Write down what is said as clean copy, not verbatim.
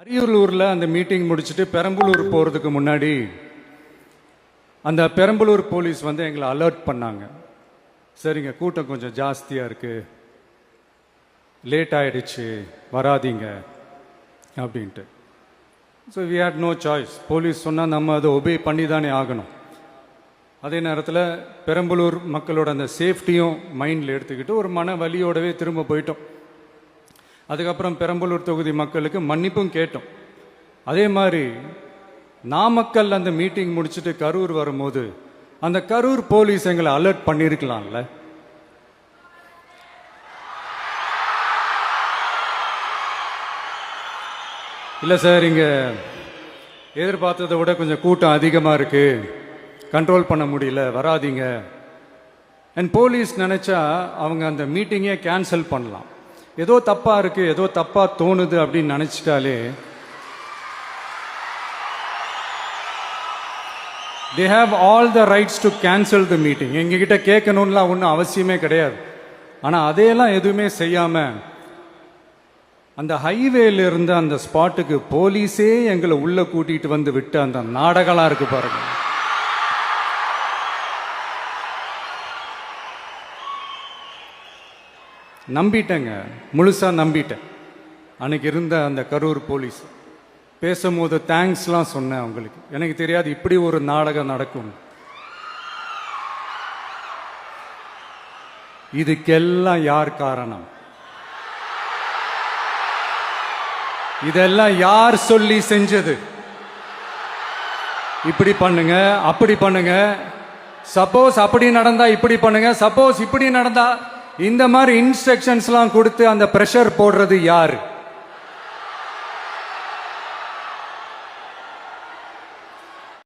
அரியலூரில் அந்த மீட்டிங் முடிச்சுட்டு பெரம்பலூர் போகிறதுக்கு முன்னாடி அந்த பெரம்பலூர் போலீஸ் வந்து எங்களை அலர்ட் பண்ணாங்க. சரிங்க, கூட்டம் கொஞ்சம் ஜாஸ்தியாக இருக்குது, லேட் ஆகிடுச்சு, வராதிங்க அப்படின்ட்டு. So we had no choice. Police சொன்னால் நம்ம அதை ஒபே பண்ணி தானே ஆகணும். அதே நேரத்தில் பெரம்பலூர் மக்களோட அந்த சேஃப்டியும் மைண்டில் எடுத்துக்கிட்டு ஒரு மன வலியோடவே திரும்ப போயிட்டோம். அதுக்கப்புறம் பெரம்பலூர் தொகுதி மக்களுக்கு மன்னிப்பும் கேட்டோம். அதே மாதிரி நாமக்கல் அந்த மீட்டிங் முடிச்சுட்டு கரூர் வரும்போது அந்த கரூர் போலீஸ் எங்களை அலர்ட் பண்ணியிருக்கலாம்ல. இல்லை சார், இங்கே எதிர்பார்த்ததை விட கொஞ்சம் கூட்டம் அதிகமாக இருக்குது, கண்ட்ரோல் பண்ண முடியல, வராதிங்க. அண்ட் போலீஸ் நினச்சா அவங்க அந்த மீட்டிங்கே கேன்சல் பண்ணலாம். ஏதோ தப்பாக இருக்குது, ஏதோ தப்பாக தோணுது அப்படின்னு நினச்சிட்டாலே they have all the rights to cancel the meeting. எங்ககிட்ட கேட்கணும்லாம் ஒன்றும் அவசியமே கிடையாது. ஆனால் அதையெல்லாம் எதுவுமே செய்யாமல் அந்த ஹைவேல இருந்த அந்த ஸ்பாட்டுக்கு போலீஸே எங்களை உள்ளே கூட்டிகிட்டு வந்து விட்டு அந்த நாடகம்லாம் இருக்கு பாருங்க. நம்பிட்டேங்க, முழுசாக நம்பிட்டேன். அன்னைக்கு இருந்த அந்த கரூர் போலீஸ் பேசும்போது தேங்க்ஸ்லாம் சொன்னேன் அவங்களுக்கு. எனக்கு தெரியாது இப்படி ஒரு நாடகம் நடக்கும். இதுக்கெல்லாம் யார் காரணம்? இதெல்லாம் யார் சொல்லி செஞ்சது? இப்படி பண்ணுங்க, அப்படி பண்ணுங்க, சப்போஸ் அப்படி நடந்தா இப்படி பண்ணுங்க, சப்போஸ் இப்படி நடந்தா இந்த மாதிரி இன்ஸ்ட்ரக்ஷன்ஸ்லாம் கொடுத்து அந்த பிரஷர் போடுறது யாரு?